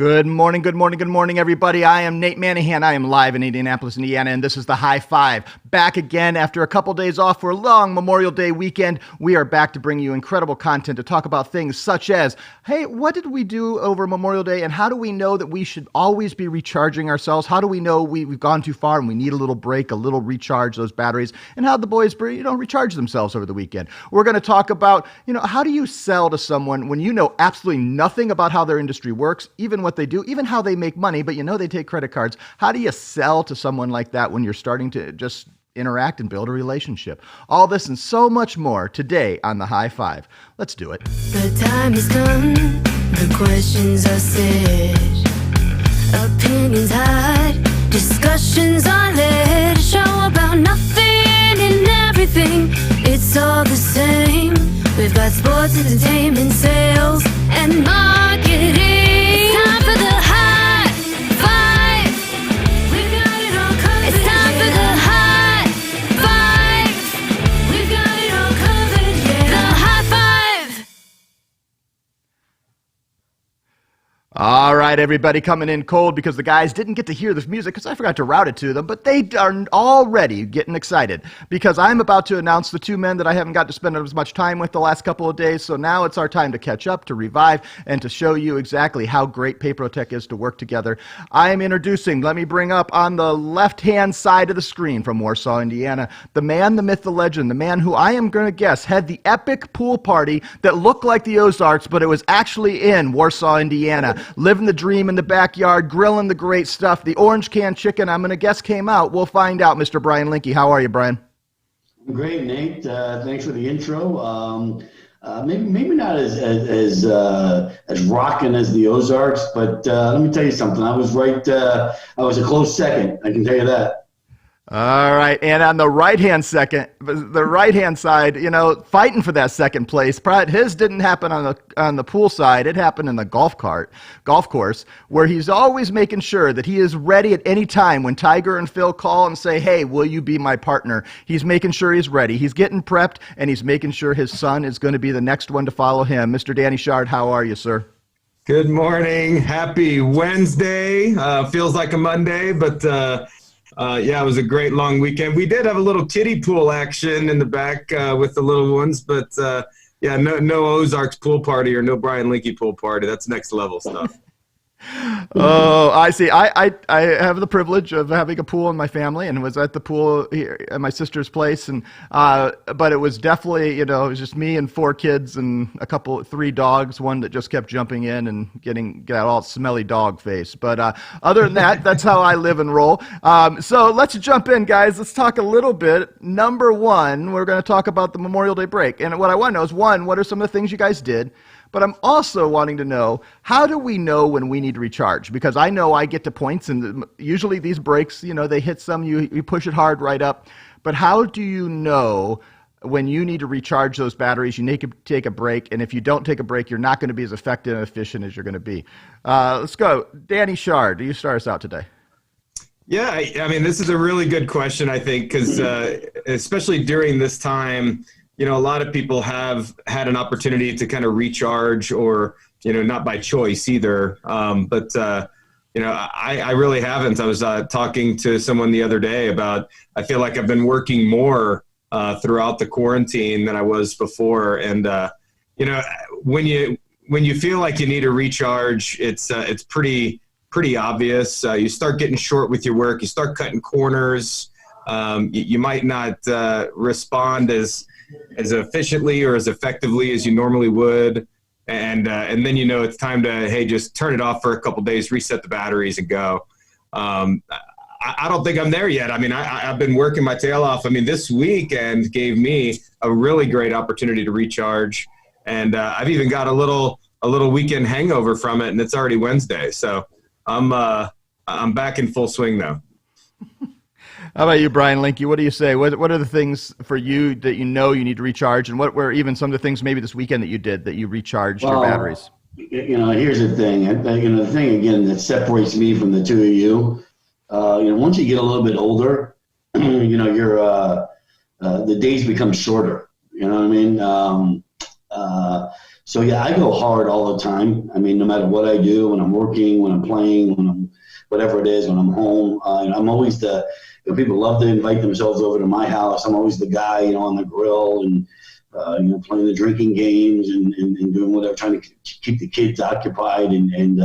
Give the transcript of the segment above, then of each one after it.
Good morning, good morning, good morning, everybody. I am Nate Manahan. I am live in Indianapolis, Indiana, and this is the High Five. Back again after a couple days off for a long Memorial Day weekend. We are back to bring you incredible content to talk about things such as, hey, what did we do over Memorial Day, and how do we know that we should always be recharging ourselves? How do we know we've gone too far and we need a little break, a little recharge those batteries, and how the boys, recharge themselves over the weekend? We're going to talk about, how do you sell to someone when you know absolutely nothing about how their industry works, even what they do, even how they make money, but they take credit cards. How do you sell to someone like that when you're starting to just interact and build a relationship? All this and so much more today on the High Five. Let's do it. The time has come, the questions are set, opinions hide, discussions are led, a show about nothing and everything, it's all the same. We've got sports, entertainment, sales, and marketing. It's time for the High Five. We've got it all covered. It's time for the High Five. We've got it all covered. Yeah. The High Five. All right, everybody coming in cold because the guys didn't get to hear this music because I forgot to route it to them, but they are already getting excited because I'm about to announce the two men that I haven't got to spend as much time with the last couple of days, so now it's our time to catch up, to revive, and to show you exactly how great Paperotech is to work together. I am introducing, let me bring up on the left-hand side of the screen from Warsaw, Indiana, the man, the myth, the legend, the man who I am going to guess had the epic pool party that looked like the Ozarks, but it was actually in Warsaw, Indiana. Living the dream in the backyard, grilling the great stuff. The orange can chicken, I'm going to guess, came out. We'll find out, Mr. Brian Linke. How are you, Brian? Great, Nate. Thanks for the intro. Maybe not as rocking as the Ozarks, but let me tell you something. I was right. I was a close second. I can tell you that. All right, and on the right-hand side, fighting for that second place. His didn't happen on the pool side. It happened in the golf course, where he's always making sure that he is ready at any time when Tiger and Phil call and say, "Hey, will you be my partner?" He's making sure he's ready. He's getting prepped, and he's making sure his son is going to be the next one to follow him. Mr. Danny Shard, how are you, sir? Good morning. Happy Wednesday. Feels like a Monday, but. It was a great long weekend. We did have a little kiddie pool action in the back with the little ones, but no Ozarks pool party or no Brian Linke pool party. That's next level stuff. Oh, I see. I have the privilege of having a pool in my family and was at the pool here at my sister's place. And, but it was definitely, it was just me and 4 kids and 3 dogs, one that just kept jumping in and got all smelly dog face. But, other than that, that's how I live and roll. So let's jump in, guys. Let's talk a little bit. Number one, we're going to talk about the Memorial Day break. And what I want to know is, one, what are some of the things you guys did? But I'm also wanting to know, how do we know when we need to recharge? Because I know I get to points, and usually these breaks, they hit some, you push it hard right up. But how do you know when you need to recharge those batteries, you need to take a break, and if you don't take a break, you're not going to be as effective and efficient as you're going to be? Let's go. Danny Shard, do you start us out today? Yeah, I mean, this is a really good question, I think, because especially during this time, a lot of people have had an opportunity to kind of recharge or, not by choice either. I really haven't. I was talking to someone the other day about, I feel like I've been working more throughout the quarantine than I was before. And, when you feel like you need a recharge, it's pretty obvious. You start getting short with your work. You start cutting corners. You might not respond as efficiently or as effectively as you normally would. And then, it's time to, hey, just turn it off for a couple of days, reset the batteries and go. I don't think I'm there yet. I mean, I've been working my tail off. I mean, this weekend gave me a really great opportunity to recharge. And I've even got a little weekend hangover from it, and it's already Wednesday. So I'm back in full swing now. How about you, Brian Linke? What do you say? What are the things for you that you need to recharge, and what were even some of the things maybe this weekend that you did that you recharged your batteries? Here's the thing. The thing again that separates me from the two of you. Once you get a little bit older, the days become shorter. You know what I mean? So yeah, I go hard all the time. I mean, no matter what I do, when I'm working, when I'm playing, when I'm whatever it is, when I'm home, and I'm always people love to invite themselves over to my house. I'm always the guy, on the grill and playing the drinking games and doing whatever, trying to keep the kids occupied and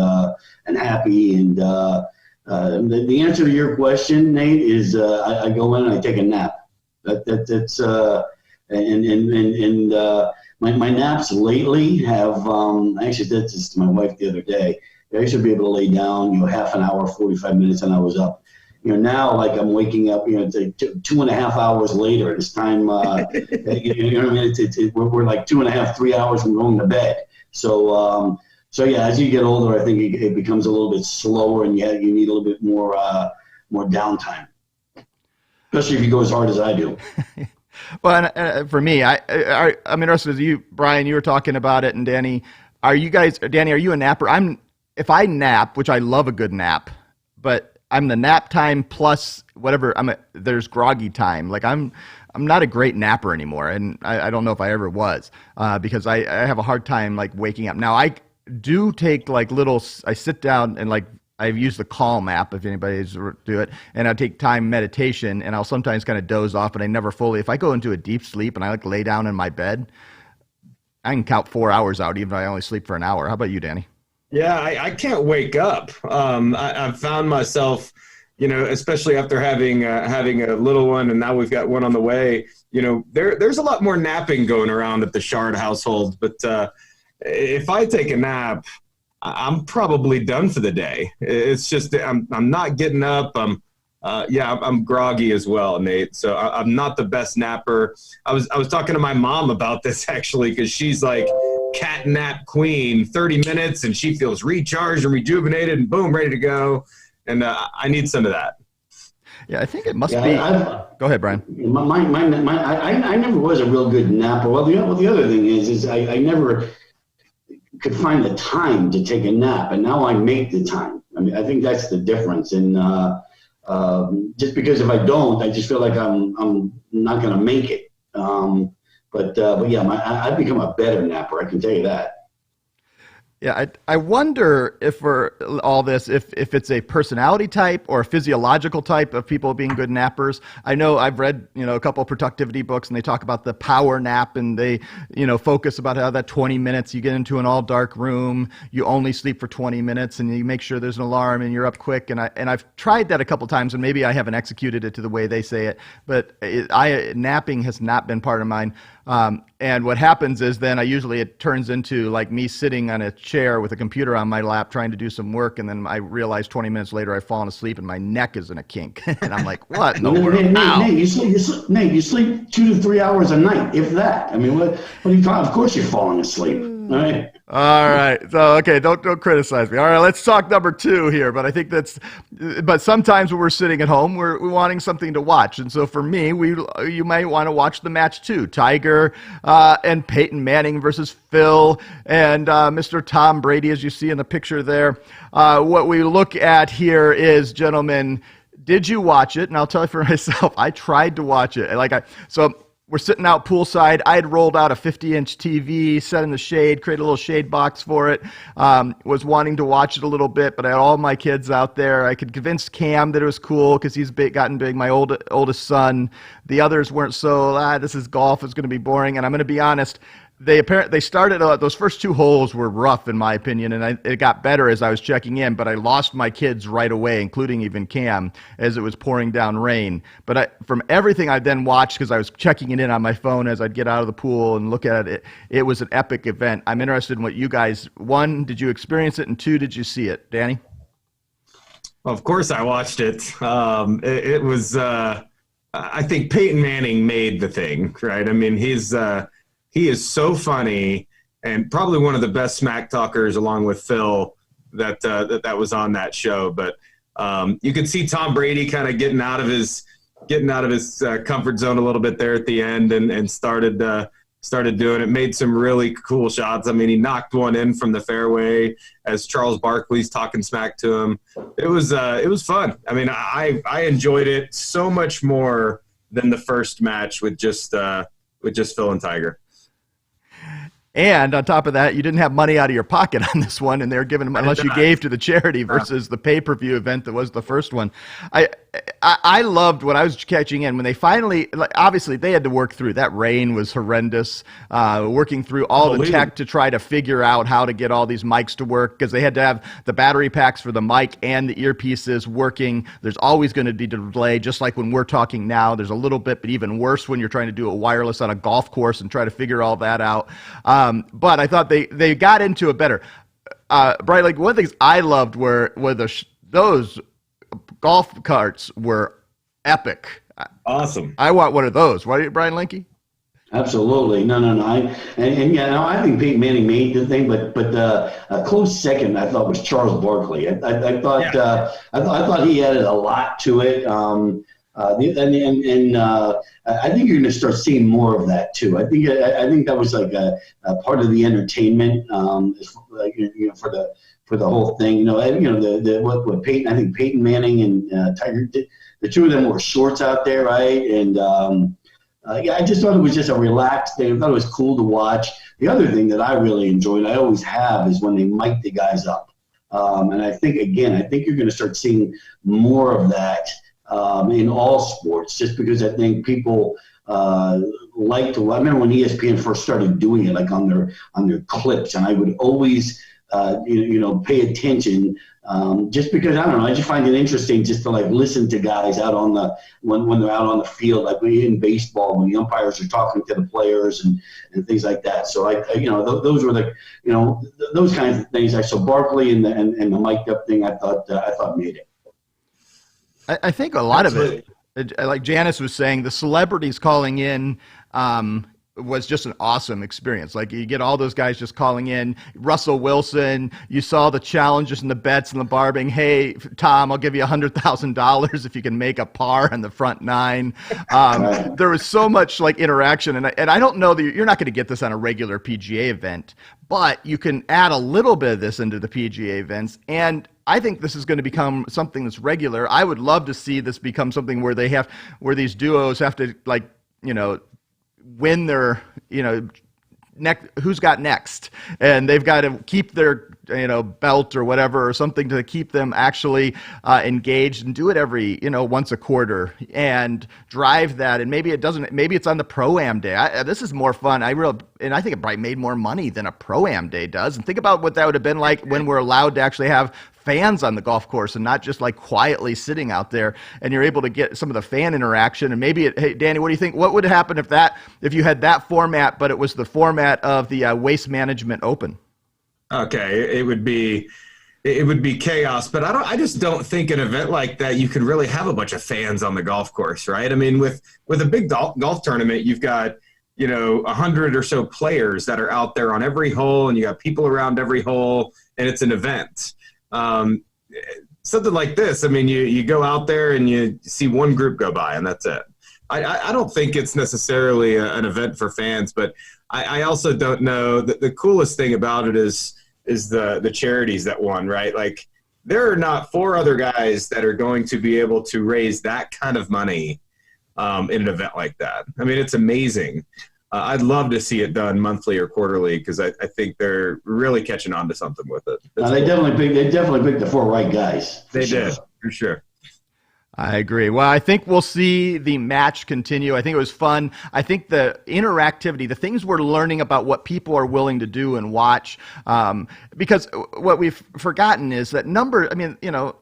happy. And the answer to your question, Nate, is I go in and I take a nap. That's my naps lately have I actually did this to my wife the other day. I used to be able to lay down, half an hour, 45 minutes, and I was up. Now like I'm waking up, it's like 2.5 hours later. It's time, you know what I mean? We're like 2.5, 3 hours from going to bed. So yeah, as you get older, I think it becomes a little bit slower, and you need a little bit more downtime, especially if you go as hard as I do. Well, and, for me, I'm interested as you, Brian, you were talking about it, and Danny, Danny, are you a napper? If I nap, which I love a good nap, but I'm the nap time plus whatever. There's groggy time. Like I'm not a great napper anymore, and I don't know if I ever was, because I have a hard time like waking up. Now I do take like I sit down and like I've used the Calm app if anybody's do it, and I take time meditation, and I'll sometimes kind of doze off, but I never fully. If I go into a deep sleep and I like lay down in my bed, I can count 4 hours out, even if I only sleep for an hour. How about you, Danny? Yeah, I can't wake up. I've found myself, especially after having a little one, and now we've got one on the way. There's a lot more napping going around at the Shard household. But if I take a nap, I'm probably done for the day. It's just I'm not getting up. I'm groggy as well, Nate. So I'm not the best napper. I was talking to my mom about this actually, because she's like cat nap queen, 30 minutes, and she feels recharged and rejuvenated and boom, ready to go. And I need some of that. Yeah, I think it must be. Go ahead, Brian. I never was a real good napper. Well, the other thing is I never could find the time to take a nap, and now I make the time. I mean, I think that's the difference. And just because if I don't, I just feel like I'm not going to make it. But yeah, I've become a better napper. I can tell you that. Yeah, I wonder if for all this, if it's a personality type or a physiological type of people being good nappers. I know I've read, a couple of productivity books, and they talk about the power nap, and they, focus about how that 20 minutes, you get into an all dark room, you only sleep for 20 minutes, and you make sure there's an alarm, and you're up quick. And I've tried that a couple times, and maybe I haven't executed it to the way they say it, but napping has not been part of mine. And what happens is then it turns into like me sitting on a chair with a computer on my lap trying to do some work, and then I realize 20 minutes later I've fallen asleep and my neck is in a kink. And I'm like, what in the world? Nate, you sleep 2 to 3 hours a night, if that. I mean, what are you talking? Of course you're falling asleep. All right. All right. So, okay, don't criticize me. All right, let's talk number 2 here. But I think but sometimes when we're sitting at home, we're wanting something to watch. And so for me, you might want to watch the match too. Tiger and Peyton Manning versus Phil and Mr. Tom Brady, as you see in the picture there. What we look at here is, gentlemen, did you watch it? And I'll tell you for myself, I tried to watch it. We're sitting out poolside. I had rolled out a 50-inch TV, set in the shade, created a little shade box for it. Was wanting to watch it a little bit, but I had all my kids out there. I could convince Cam that it was cool because he's gotten big, my oldest son. The others weren't so, this is golf, it's going to be boring. And I'm going to be honest, they started, those first 2 holes were rough in my opinion, and it got better as I was checking in, but I lost my kids right away, including even Cam, as it was pouring down rain. But from everything I then watched, because I was checking it in on my phone as I'd get out of the pool and look at it, it was an epic event. I'm interested in what you guys, 1, did you experience it, and 2, did you see it? Danny? Well, of course I watched it. It was, I think Peyton Manning made the thing, right? I mean, he is so funny and probably one of the best smack talkers, along with Phil, that was on that show. But you could see Tom Brady kind of getting out of his comfort zone a little bit there at the end, and started doing it. Made some really cool shots. I mean, he knocked one in from the fairway as Charles Barkley's talking smack to him. It was fun. I mean, I enjoyed it so much more than the first match with just Phil and Tiger. And on top of that, you didn't have money out of your pocket on this one, and they were giving them unless you gave to the charity versus the pay-per-view event that was the first one. I loved what I was catching in when they finally, obviously they had to work through that rain was horrendous, working through all the tech to try to figure out how to get all these mics to work because they had to have the battery packs for the mic and the earpieces working. There's always going to be delay, just like when we're talking now. There's a little bit, but even worse when you're trying to do a wireless on a golf course and try to figure all that out. But I thought they got into it better. Brian, like one of the things I loved were those golf carts were epic. Awesome. I want one of those. Right, Brian Linke? Absolutely. No. I think Peyton Manning made the thing, but a close second I thought was Charles Barkley. I thought he added a lot to it. I think you're going to start seeing more of that too. I think that was like a part of the entertainment, for the whole thing. What Peyton. I think Peyton Manning and Tiger did. The two of them wore shorts out there, right? And I just thought it was just a relaxed thing. I thought it was cool to watch. The other thing that I really enjoyed, I always have, is when they mic the guys up. And I think you're going to start seeing more of that in all sports, just because I think people like to. I remember when ESPN first started doing it, like on their clips, and I would always pay attention, just because I don't know. I just find it interesting just to like listen to guys out on when they're out on the field, like in baseball when the umpires are talking to the players and things like that. So those were those kinds of things. I saw Barkley and the mic'd up thing. I thought made it. I think a lot of it, like Janice was saying, the celebrities calling in was just an awesome experience. Like you get all those guys just calling in. Russell Wilson, you saw the challenges and the bets and the bar being, hey, Tom, I'll give you $100,000 if you can make a par in the front nine. There was so much like interaction. And I don't know that you're not going to get this on a regular PGA event, but you can add a little bit of this into the PGA events. And I think this is going to become something that's regular. I would love to see this become something where these duos have to win their, who's got next, and they've got to keep their, belt or whatever, or something to keep them actually engaged, and do it every, once a quarter and drive that. And maybe it's on the Pro-Am day. This is more fun. And I think it probably made more money than a Pro-Am day does. And think about what that would have been like when we're allowed to actually have fans on the golf course and not just like quietly sitting out there, and you're able to get some of the fan interaction. And maybe hey, Danny, what do you think? What would happen if you had that format, but it was the format of the Waste Management Open? Okay. It would be chaos, but I just don't think an event like that, you could really have a bunch of fans on the golf course, right? I mean, with a big golf tournament, you've got, 100 or so players that are out there on every hole, and you got people around every hole, and it's an event. Something like this, I mean, you go out there and you see one group go by, and that's it. I don't think it's necessarily an event for fans, but I also don't know that the coolest thing about it is the charities that won, right? Like, there are not 4 other guys that are going to be able to raise that kind of money in an event like that. I mean, it's amazing. I'd love to see it done monthly or quarterly, because I think they're really catching on to something with it. They definitely picked the 4 right guys. They did, for sure. I agree. Well, I think we'll see the match continue. I think it was fun. I think the interactivity, the things we're learning about what people are willing to do and watch, because what we've forgotten is that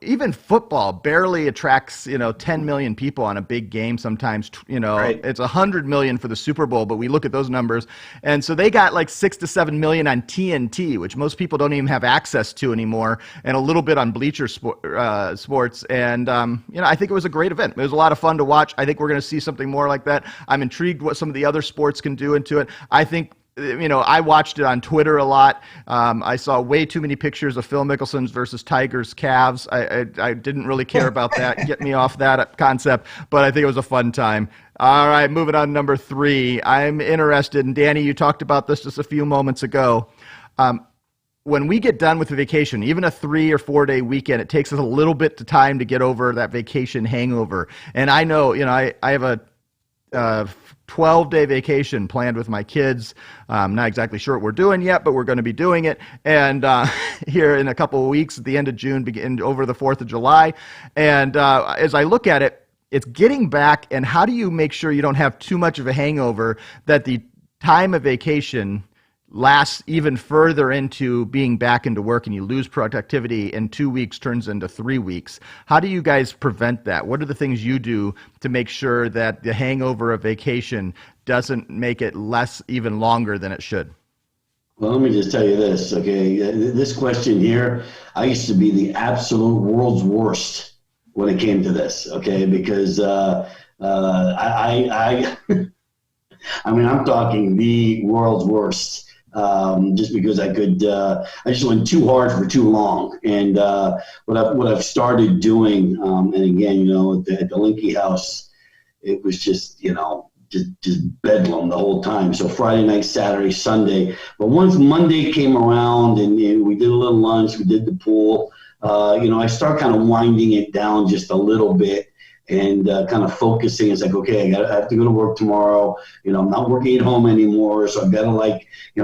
even football barely attracts, 10 million people on a big game sometimes. Right. It's 100 million for the Super Bowl, but we look at those numbers. And so they got like 6 to 7 million on TNT, which most people don't even have access to anymore, and a little bit on Bleacher Sports. And, I think it was a great event. It was a lot of fun to watch. I think we're going to see something more like that. I'm intrigued what some of the other sports can do into it. I think, I watched it on Twitter a lot. I saw way too many pictures of Phil Mickelson's versus Tiger's calves. I didn't really care about that. Get me off that concept. But I think it was a fun time. All right, moving on to number 3. I'm interested, and Danny, you talked about this just a few moments ago. When we get done with the vacation, even a 3 or 4 day weekend, it takes us a little bit of time to get over that vacation hangover. And I know, I have a 12-day vacation planned with my kids. Not exactly sure what we're doing yet, but we're going to be doing it. And here in a couple of weeks, at the end of June, begin over the 4th of July. And as I look at it, it's getting back. And how do you make sure you don't have too much of a hangover, that the time of vacation lasts even further into being back into work and you lose productivity and 2 weeks turns into 3 weeks? How do you guys prevent that? What are the things you do to make sure that the hangover of vacation doesn't make it less even longer than it should? Well, let me just tell you this, okay? This question here, I used to be the absolute world's worst when it came to this, okay? Because I mean, I'm talking the world's worst. Just because I just went too hard for too long. And what I've started doing, and again, at the Linky House, it was just bedlam the whole time. So Friday night, Saturday, Sunday. But once Monday came around and we did a little lunch, we did the pool, I start kind of winding it down just a little bit. And kind of focusing, it's like, okay, I have to go to work tomorrow. I'm not working at home anymore, so I've got to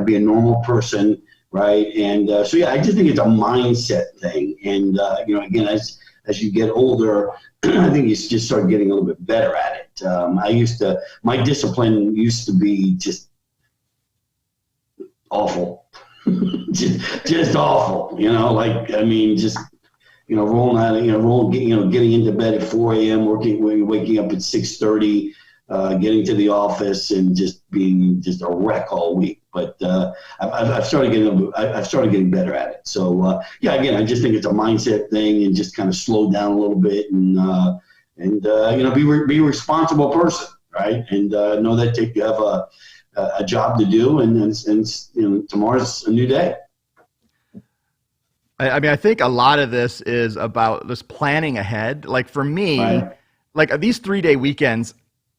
be a normal person, right? And so yeah, I just think it's a mindset thing. And again, as you get older, I think you just start getting a little bit better at it. My discipline used to be just awful, just awful. Rolling out, getting into bed at 4 a.m., waking up at 6:30, getting to the office, and just being just a wreck all week. But I've started getting better at it. So again, I just think it's a mindset thing, and just kind of slow down a little bit, and be a responsible person, right? And know that you have a job to do, and tomorrow's a new day. I mean, I think a lot of this is about just planning ahead. Like for me, right. Like these 3-day weekends,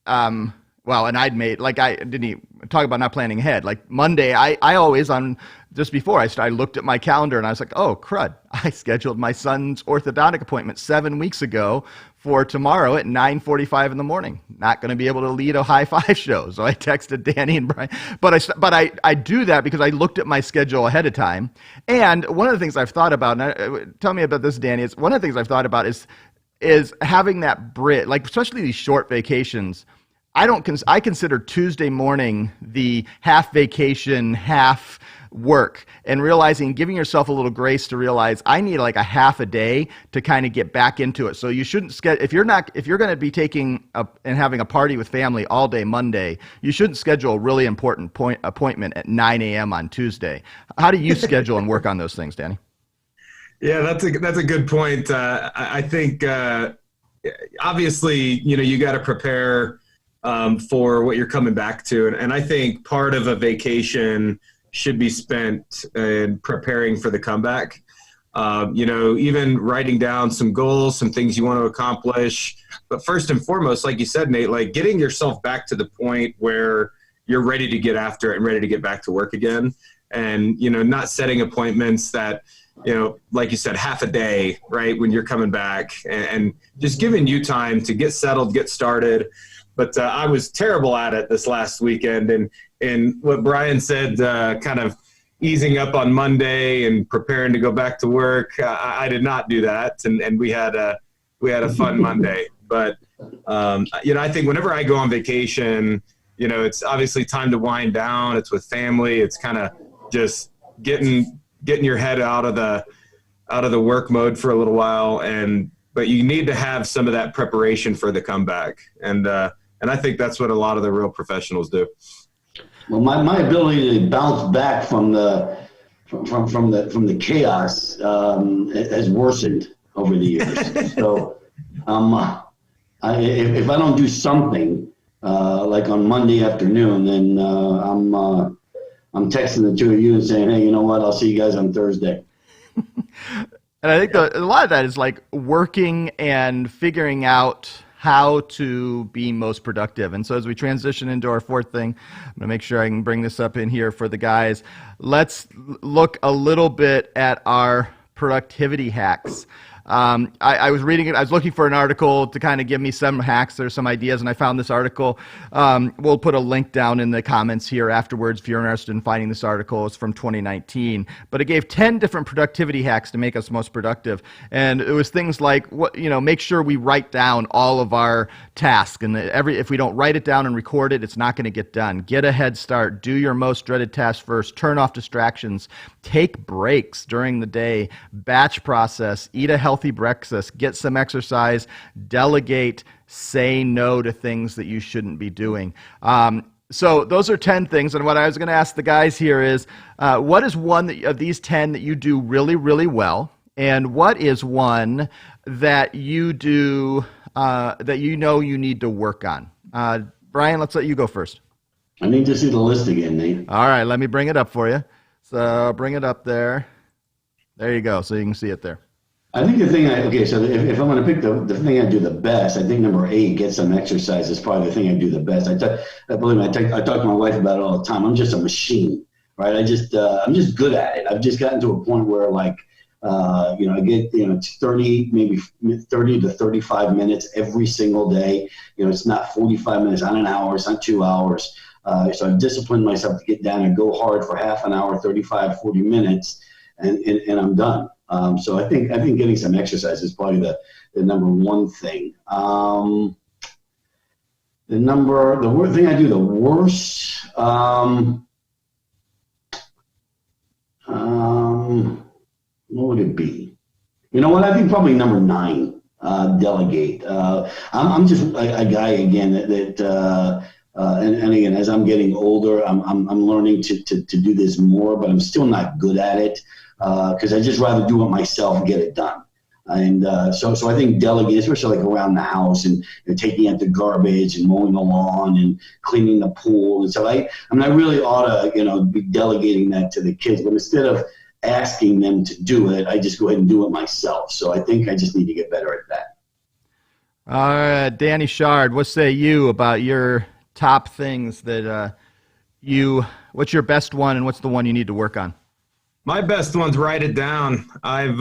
and I didn't even talk about not planning ahead. Like Monday, I always just before I looked at my calendar and I was like, oh crud, I scheduled my son's orthodontic appointment 7 weeks ago for tomorrow at 9:45 in the morning. Not going to be able to lead a high five show. So I texted Danny and Brian, but I do that because I looked at my schedule ahead of time. And one of the things I've thought about, and tell me about this, Danny, is one of the things I've thought about is having that bridge, like especially these short vacations. I consider Tuesday morning the half vacation, half work, and giving yourself a little grace to realize I need like a half a day to kind of get back into it. So you shouldn't if you're going to be taking and having a party with family all day Monday, you shouldn't schedule a really important appointment at 9 a.m. on Tuesday. How do you schedule and work on those things, Danny? Yeah, that's a good point. I think obviously you got to prepare for what you're coming back to, and I think part of a vacation should be spent in preparing for the comeback. Even writing down some goals, some things you want to accomplish. But first and foremost, like you said, Nate, like getting yourself back to the point where you're ready to get after it and ready to get back to work again. And, not setting appointments that, like you said, half a day, right, when you're coming back, and just giving you time to get settled, get started. But I was terrible at it this last weekend. And what Brian said, kind of easing up on Monday and preparing to go back to work, I did not do that. And we had a fun Monday. But, I think whenever I go on vacation, it's obviously time to wind down. It's with family. It's kind of just getting your head out of the work mode for a little while. But you need to have some of that preparation for the comeback. And I think that's what a lot of the real professionals do. Well, my ability to bounce back from the chaos has worsened over the years. So, if I don't do something like on Monday afternoon, then I'm texting the two of you and saying, hey, you know what? I'll see you guys on Thursday. And I think a lot of that is like working and figuring out how to be most productive. And so as we transition into our fourth thing, I'm going to make sure I can bring this up in here for the guys. Let's look a little bit at our productivity hacks. I was reading it. I was looking for an article to kind of give me some hacks or some ideas, and I found this article. We'll put a link down in the comments here afterwards if you're interested in finding this article. It's from 2019, but it gave 10 different productivity hacks to make us most productive, and it was things like make sure we write down all of our tasks, and if we don't write it down and record it, it's not going to get done. Get a head start. Do your most dreaded task first. Turn off distractions. Take breaks during the day. Batch process. Eat a healthy breakfast. Get some exercise. Delegate. Say no to things that you shouldn't be doing. So those are 10 things. And what I was going to ask the guys here is, what is one of these 10 that you do really, really well? And what is one that you do that you need to work on? Brian, let's let you go first. I need to see the list again, Nate. All right, let me bring it up for you. So bring it up there. There you go, so you can see it there. I think the thing so if I'm going to pick the thing I do the best, I think number 8, get some exercise, is probably the thing I do the best. I talk to my wife about it all the time. I'm just a machine, right? I'm just good at it. I've just gotten to a point where I get 30 to 35 minutes every single day. It's not 45 minutes, not an hour, it's not 2 hours. So I've disciplined myself to get down and go hard for half an hour, 35, 40 minutes, and I'm done. So I think getting some exercise is probably the number one thing. The thing I do the worst, what would it be? You know what? I think probably number 9, delegate. I'm just a guy again and again, as I'm getting older, I'm learning to do this more, but I'm still not good at it because I just rather do it myself and get it done. And so I think delegate, especially like around the house and taking out the garbage and mowing the lawn and cleaning the pool. And so I really ought to be delegating that to the kids, but instead of asking them to do it, I just go ahead and do it myself. So I think I just need to get better at that. All right, Danny Shard, what say you about your top things that what's your best one and what's the one you need to work on? My best one's write it down. I've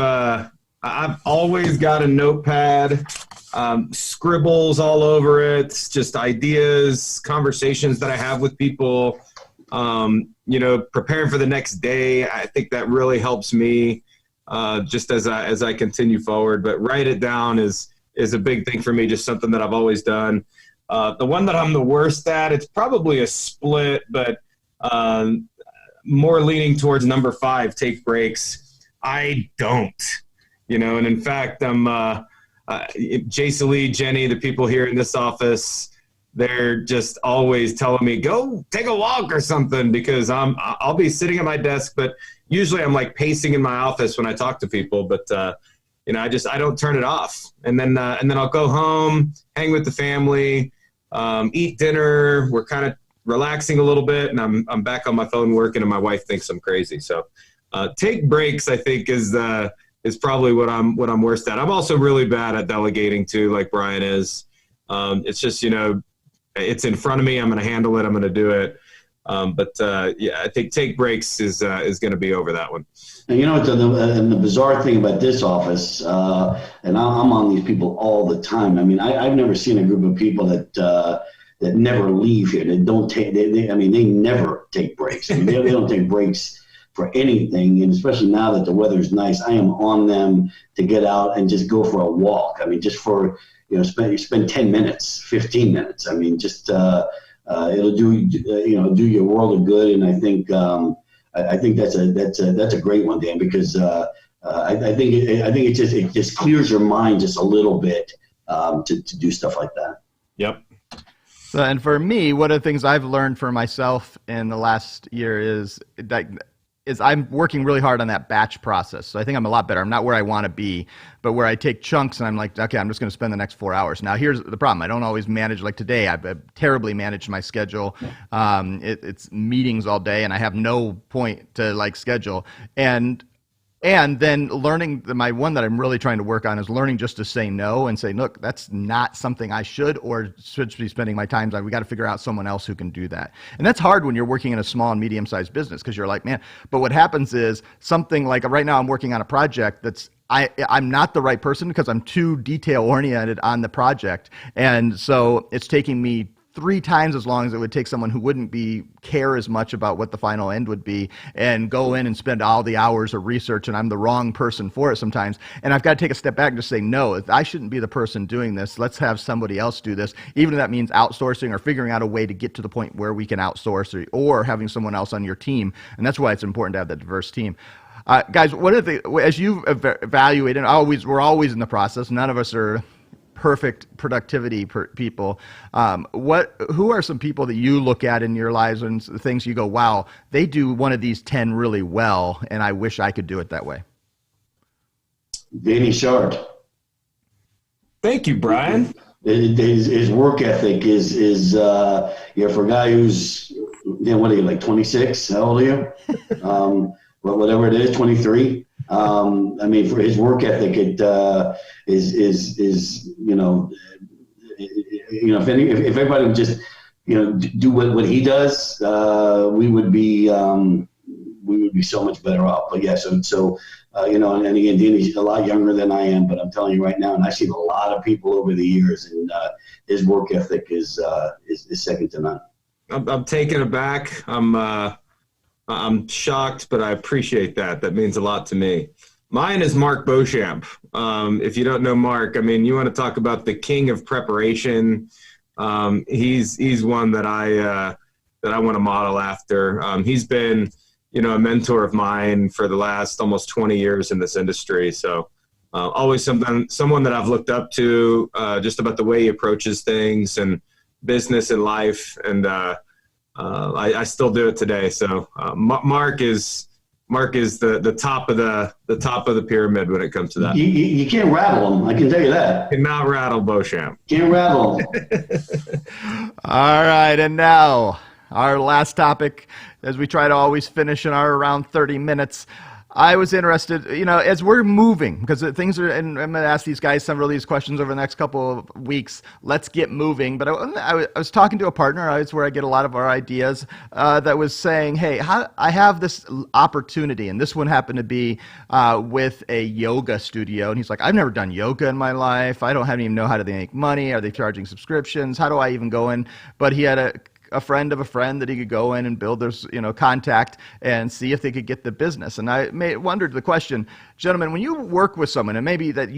always got a notepad, scribbles all over it, just ideas, conversations that I have with people, preparing for the next day. I think that really helps me just as I continue forward. But write it down is a big thing for me, just something that I've always done. The one that I'm the worst at, it's probably a split, but more leaning towards number 5, take breaks. I don't. And in fact, I'm Jason Lee, Jenny, the people here in this office, they're just always telling me, go take a walk or something, because I'll be sitting at my desk, but usually I'm like pacing in my office when I talk to people, but I don't turn it off. And then I'll go home, hang with the family, eat dinner. We're kind of relaxing a little bit, and I'm back on my phone working, and my wife thinks I'm crazy. So take breaks, I think, is probably what I'm worst at. I'm also really bad at delegating too, like Brian is. It's just, it's in front of me. I'm going to handle it. I'm going to do it. I think take breaks is going to be over that one. And the bizarre thing about this office, and I'm on these people all the time. I mean, I've never seen a group of people that never leave here. They don't take. They never take breaks. I mean, they don't take breaks for anything, and especially now that the weather's nice, I am on them to get out and just go for a walk. I mean, just for spend 10 minutes, 15 minutes. I mean, just it'll do your world of good, and I think that's a great one, Dan, because I think it just clears your mind just a little bit to do stuff like that. Yep. So, and for me, one of the things I've learned for myself in the last year is I'm working really hard on that batch process. So I think I'm a lot better. I'm not where I want to be, but where I take chunks and I'm like, okay, I'm just going to spend the next 4 hours. Now, here's the problem. I don't always manage, like today, I've terribly managed my schedule. It's meetings all day and I have no point to schedule. And And then learning, my one that I'm really trying to work on is learning just to say no and say, look, that's not something I should or should be spending my time on. We got to figure out someone else who can do that. And that's hard when you're working in a small and medium-sized business, because you're like, man, but what happens is something like right now I'm working on a project that's I'm not the right person because I'm too detail oriented on the project. And so it's taking me 3 times as long as it would take someone who wouldn't care as much about what the final end would be and go in and spend all the hours of research, and I'm the wrong person for it sometimes. And I've got to take a step back and just say, no, I shouldn't be the person doing this. Let's have somebody else do this, even if that means outsourcing or figuring out a way to get to the point where we can outsource or having someone else on your team. And that's why it's important to have that diverse team. Guys, what are as you've evaluated, we're always in the process. None of us are perfect productivity people. Who are some people that you look at in your lives and things you go, wow, they do one of these 10 really well, and I wish I could do it that way? Danny Shard. Thank you, Brian. His work ethic is for a guy who's, what are you, like 26? How old are you? Whatever it is, 23. I mean, for his work ethic, it is if everybody would just do what he does, we would be so much better off. But yeah, so and again, Danny's a lot younger than I am, but I'm telling you right now, and I've seen a lot of people over the years, and his work ethic is second to none. I'm taken aback. I'm shocked, but I appreciate that. That means a lot to me. Mine is Mark Beauchamp. If you don't know Mark, I mean, you want to talk about the king of preparation. He's one that I want to model after. He's been, a mentor of mine for the last almost 20 years in this industry. So always someone that I've looked up to, just about the way he approaches things and business and life. And I still do it today. So Mark is the top of the pyramid when it comes to that. You can't rattle him. I can tell you that. Cannot rattle Beauchamp. Can't rattle him. All right, and now our last topic, as we try to always finish in our around 30 minutes. I was interested, as we're moving, because things are, and I'm going to ask these guys several of these questions over the next couple of weeks. Let's get moving. But I was talking to a partner, it's where I get a lot of our ideas, that was saying, hey, I have this opportunity, and this one happened to be with a yoga studio. And he's like, I've never done yoga in my life. I don't even know how do they make money. Are they charging subscriptions? How do I even go in? But he had a friend of a friend that he could go in and build their, contact and see if they could get the business. And I wondered the question, gentlemen, when you work with someone, and maybe that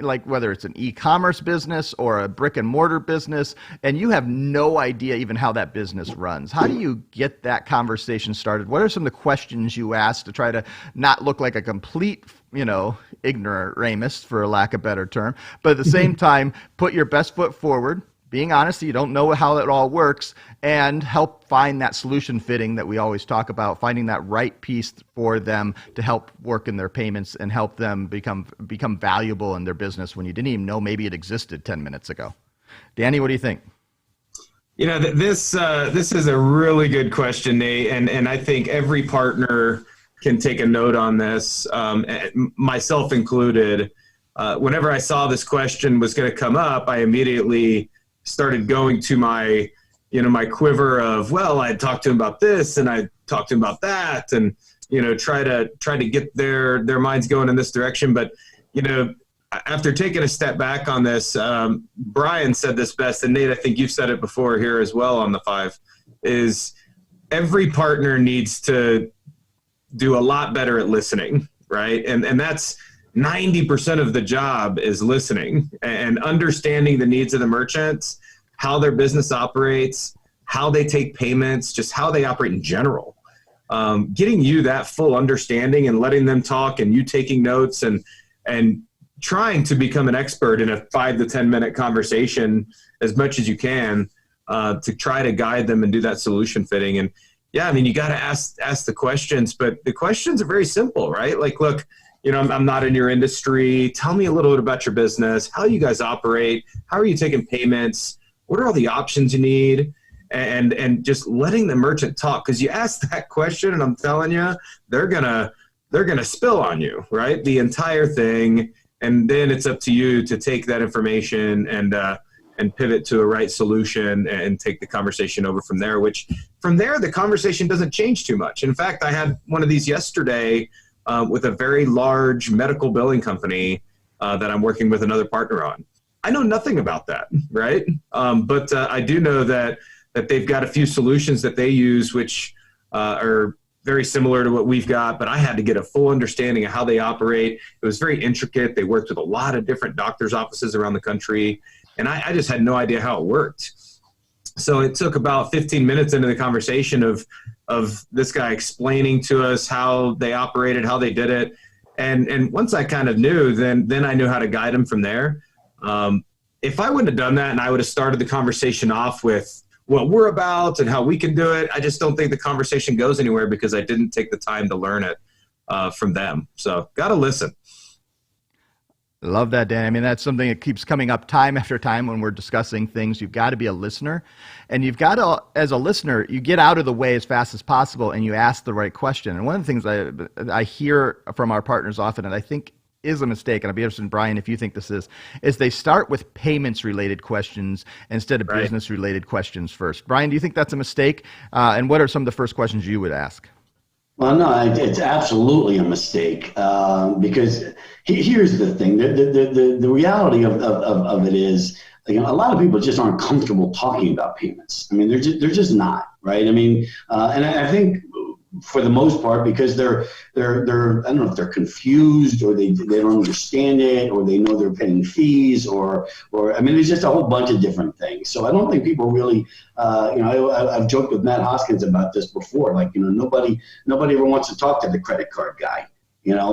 like whether it's an e-commerce business or a brick and mortar business, and you have no idea even how that business runs, how do you get that conversation started? What are some of the questions you ask to try to not look like a complete, ignoramus, for lack of a better term, but at the same time, put your best foot forward, being honest, you don't know how it all works, and help find that solution fitting that we always talk about, finding that right piece for them to help work in their payments and help them become valuable in their business when you didn't even know maybe it existed 10 minutes ago. Danny, what do you think? This is a really good question, Nate, and I think every partner can take a note on this, myself included. Whenever I saw this question was going to come up, I immediately started going to my quiver of, I talked to him about this and I talked to him about that, and, try to get their minds going in this direction. But, after taking a step back on this, Brian said this best, and Nate, I think you've said it before here as well on the 5, is every partner needs to do a lot better at listening, right? And that's 90% of the job is listening and understanding the needs of the merchants, how their business operates, how they take payments, just how they operate in general. Getting you that full understanding and letting them talk and you taking notes and trying to become an expert in a 5 to 10 minute conversation as much as you can to try to guide them and do that solution fitting. And yeah, I mean, you got to ask the questions, but the questions are very simple, right? Like, look, I'm not in your industry. Tell me a little bit about your business, how you guys operate, how are you taking payments, what are all the options you need, and just letting the merchant talk. Because you ask that question, and I'm telling you, they're gonna they're going to spill on you, right? The entire thing. And then it's up to you to take that information and pivot to a right solution and take the conversation over from there, which from there, the conversation doesn't change too much. In fact, I had one of these yesterday with a very large medical billing company that I'm working with another partner on. I know nothing about that, right? But I do know that they've got a few solutions that they use, which are very similar to what we've got, but I had to get a full understanding of how they operate. It was very intricate. They worked with a lot of different doctors' offices around the country, and I just had no idea how it worked. So it took about 15 minutes into the conversation of this guy explaining to us how they operated, how they did it. And once I kind of knew, then I knew how to guide them from there. If I wouldn't have done that and I would have started the conversation off with what we're about and how we can do it, I just don't think the conversation goes anywhere because I didn't take the time to learn it from them. So got to listen. Love that, Dan. I mean, that's something that keeps coming up time after time when we're discussing things. You've got to be a listener, and you've got to, as a listener, you get out of the way as fast as possible and you ask the right question. And one of the things I hear from our partners often, and I think is a mistake, and I'd be interested in, Brian, if you think this is they start with payments-related questions instead of business-related questions first. Brian, do you think that's a mistake? And what are some of the first questions you would ask? Well, no, it's absolutely a mistake because here's the thing: the reality of it is, a lot of people just aren't comfortable talking about payments. I mean, they're just not, right? I mean, and I think for the most part because they're I don't know if they're confused or they don't understand it or they know they're paying fees or I mean there's just a whole bunch of different things. So I don't think people really I've joked with Matt Hoskins about this before, like nobody ever wants to talk to the credit card guy.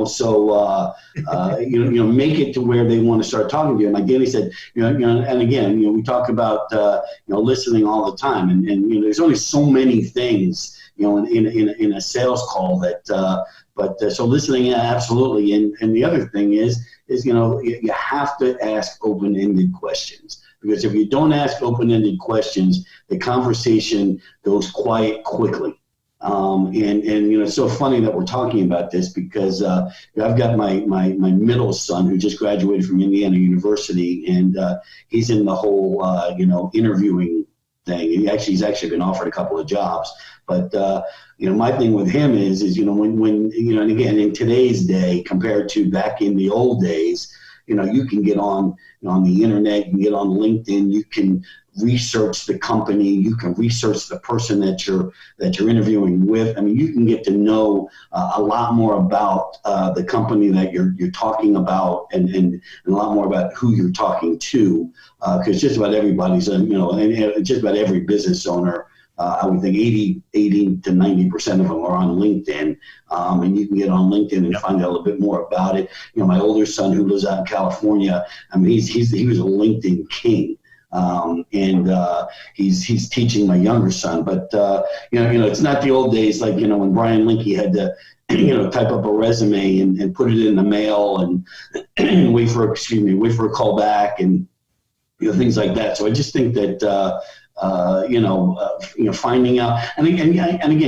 So make it to where they want to start talking to you. And like Danny said, and again, we talk about listening all the time, and there's only so many things in a sales call but so listening absolutely. And the other thing is you have to ask open-ended questions, because if you don't ask open-ended questions, the conversation goes quiet quickly. And it's so funny that we're talking about this because I've got my middle son who just graduated from Indiana University, and he's in the whole interviewing thing. He's actually been offered a couple of jobs, but my thing with him is when and again in today's day compared to back in the old days, you can get on the internet, you can get on LinkedIn, you can research the company, you can research the person that you're interviewing with. I mean, you can get to know a lot more about the company that you're talking about, and a lot more about who you're talking to, because just about everybody's and just about every business owner. I would think 80 to 90% of them are on LinkedIn, and you can get on LinkedIn and find out a little bit more about it. My older son who lives out in California, I mean, he was a LinkedIn king. And he's teaching my younger son, but it's not the old days like when Brian Linke had to type up a resume and put it in the mail and wait for a call back and things like that. So I just think that finding out, and again,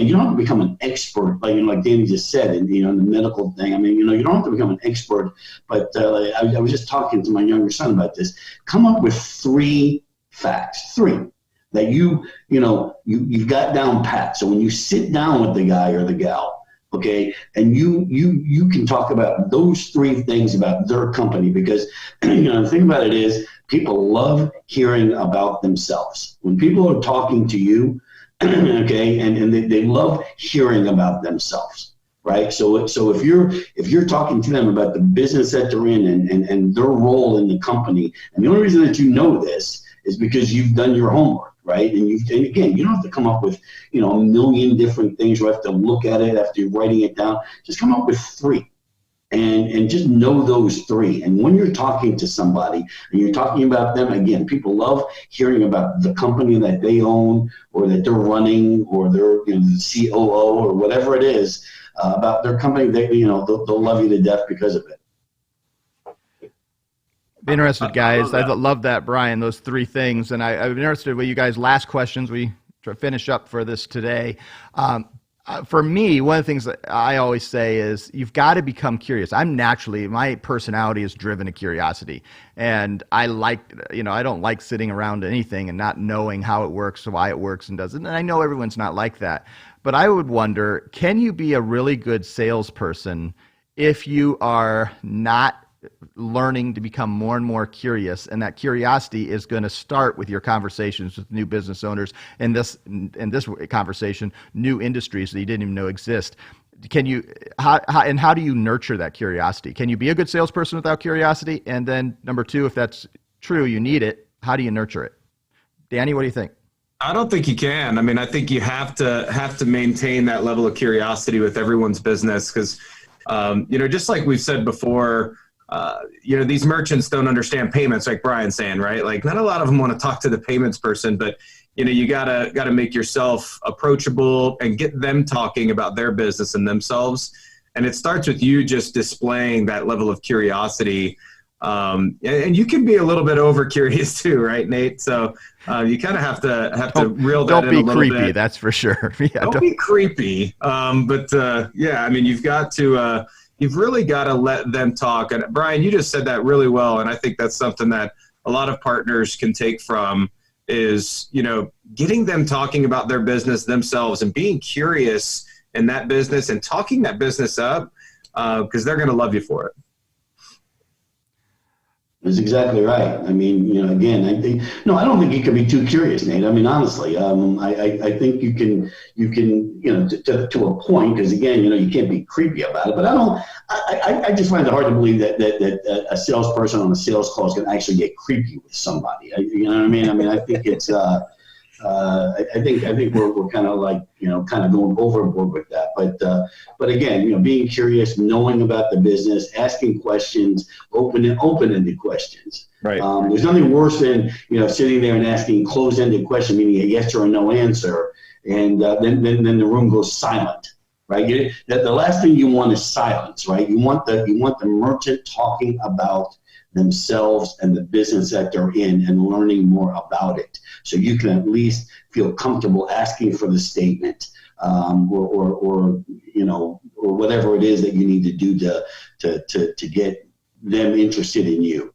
you don't have to become an expert, like Danny just said, in the medical thing. I mean, you don't have to become an expert, but I was just talking to my younger son about this. Come up with 3 facts, 3 that you've got down pat. So when you sit down with the guy or the gal, okay, and you can talk about those 3 things about their company, because the thing about it is people love hearing about themselves. When people are talking to you, okay, and they love hearing about themselves, right? So if you're talking to them about the business that they're in and their role in the company, and the only reason that you know this is because you've done your homework, right? And again, you don't have to come up with a million different things. You have to look at it after you're writing it down. Just come up with 3. And just know those 3. And when you're talking to somebody and you're talking about them, again, people love hearing about the company that they own or that they're running, or they're the COO or whatever it is about their company. They'll love you to death because of it. Be interested, guys. I love that, Brian, those 3 things. And I'm interested with you guys' last questions. We try to finish up for this today. For me, one of the things that I always say is you've got to become curious. My personality is driven to curiosity. And I don't like sitting around anything and not knowing how it works, why it works and doesn't. And I know everyone's not like that. But I would wonder, can you be a really good salesperson if you are not learning to become more and more curious, and that curiosity is going to start with your conversations with new business owners, and this conversation, new industries that you didn't even know exist. How do you nurture that curiosity? Can you be a good salesperson without curiosity? And then number two, if that's true, you need it. How do you nurture it? Danny, what do you think? I don't think you can. I mean, I think you have to maintain that level of curiosity with everyone's business because, just like we've said before, these merchants don't understand payments, like Brian's saying, right? Like not a lot of them want to talk to the payments person, but you gotta make yourself approachable and get them talking about their business and themselves. And it starts with you just displaying that level of curiosity. And you can be a little bit over curious too, right, Nate? So you kind of have to reel that in a little bit. Don't be creepy, that's for sure. Yeah, don't be creepy. You've really got to let them talk. And Brian, you just said that really well. And I think that's something that a lot of partners can take from is, getting them talking about their business themselves and being curious in that business and talking that business up because they're going to love you for it. That's exactly right. I mean, again, I don't think you can be too curious, Nate. I mean, honestly, I think you can, to a point, because again, you can't be creepy about it. But I just find it hard to believe that a salesperson on a sales call is going to actually get creepy with somebody. You know what I mean? I mean, I think it's, I think we're kind of like, kind of going overboard with that. But again, being curious, knowing about the business, asking questions, open-ended questions. Right. There's nothing worse than, sitting there and asking closed-ended question, meaning a yes or a no answer, and then the room goes silent. Right. The last thing you want is silence. Right. You want the merchant talking about themselves and the business that they're in and learning more about it. So you can at least feel comfortable asking for the statement or whatever it is that you need to do to get them interested in you.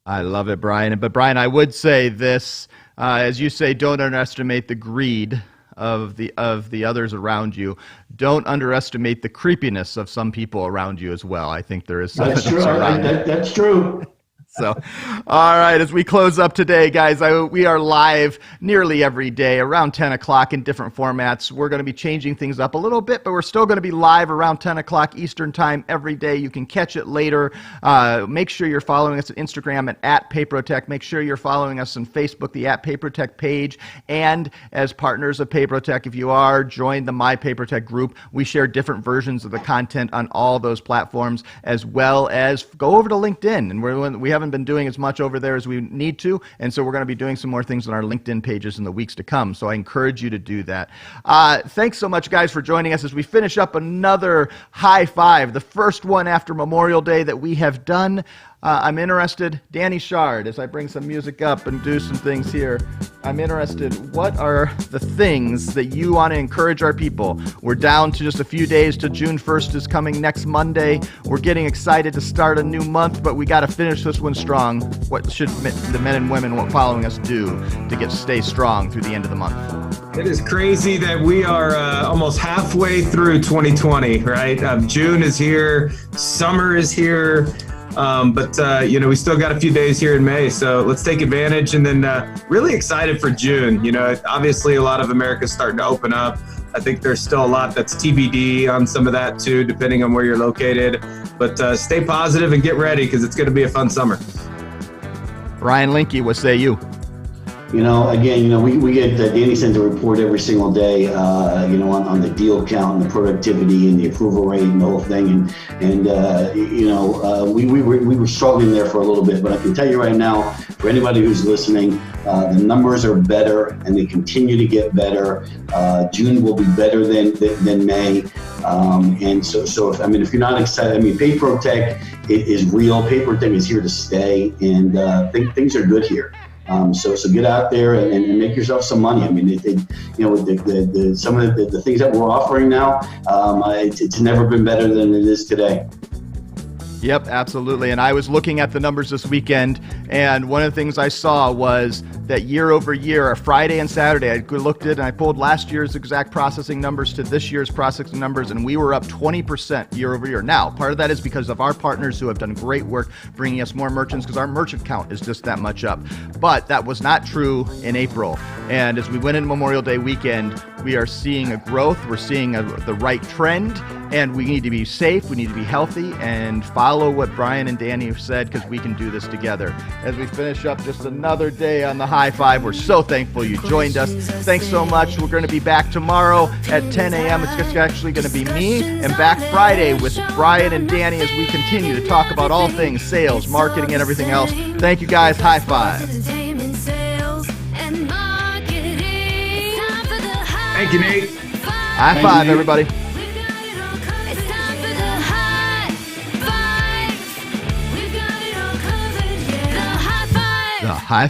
I love it, Brian. But Brian, I would say this, as you say, don't underestimate the greed of the others around you. Don't underestimate the creepiness of some people around you as well. I think there is some that's true. That's true. So, all right, as we close up today, guys, we are live nearly every day around 10 o'clock in different formats. We're going to be changing things up a little bit, but we're still going to be live around 10 o'clock Eastern time every day. You can catch it later. Make sure you're following us on Instagram at Paprotech. Make sure you're following us on Facebook, the @Paprotech page. And as partners of Paprotech, if you are, join the My Paprotech group. We share different versions of the content on all those platforms, as well as go over to LinkedIn. And we haven't been doing as much over there as we need to, and so we're going to be doing some more things on our LinkedIn pages in the weeks to come, so I encourage you to do that. Thanks so much, guys, for joining us as we finish up another High Five, the first one after Memorial Day that we have done. I'm interested, Danny Shard, as I bring some music up and do some things here, I'm interested, what are the things that you want to encourage our people? We're down to just a few days to June 1st is coming next Monday. We're getting excited to start a new month, but we got to finish this one strong. What should the men and women following us do to stay strong through the end of the month? It is crazy that we are almost halfway through 2020, right? June is here, summer is here. But we still got a few days here in May, so let's take advantage. And then really excited for June. Obviously a lot of America's starting to open up. I think there's still a lot that's TBD on some of that too, depending on where you're located. But stay positive and get ready because it's going to be a fun summer. Ryan Linke, what say you? Again, we get Danny sends a report every single day, on the deal count and the productivity and the approval rate and the whole thing. We were struggling there for a little bit, but I can tell you right now, for anybody who's listening, the numbers are better and they continue to get better. June will be better than May. If you're not excited, Paprotech is real. Paprotech is here to stay, and things are good here. So get out there and make yourself some money. I mean, with some of the things that we're offering now, it's never been better than it is today. Yep, absolutely. And I was looking at the numbers this weekend, and one of the things I saw was that year over year, Friday and Saturday, I looked at it and I pulled last year's exact processing numbers to this year's processing numbers, and we were up 20% year over year. Now, part of that is because of our partners who have done great work bringing us more merchants, because our merchant count is just that much up. But that was not true in April. And as we went into Memorial Day weekend, we are seeing a growth. We're seeing the right trend, and we need to be safe. We need to be healthy and follow what Brian and Danny have said, because we can do this together. As we finish up just another day on the High Five, we're so thankful you joined us. Thanks so much. We're going to be back tomorrow at 10 a.m. It's just actually going to be me, and back Friday with Brian and Danny as we continue to talk about all things sales, marketing, and everything else. Thank you guys. High five. Thank you, Nate. High five, everybody. The High Five.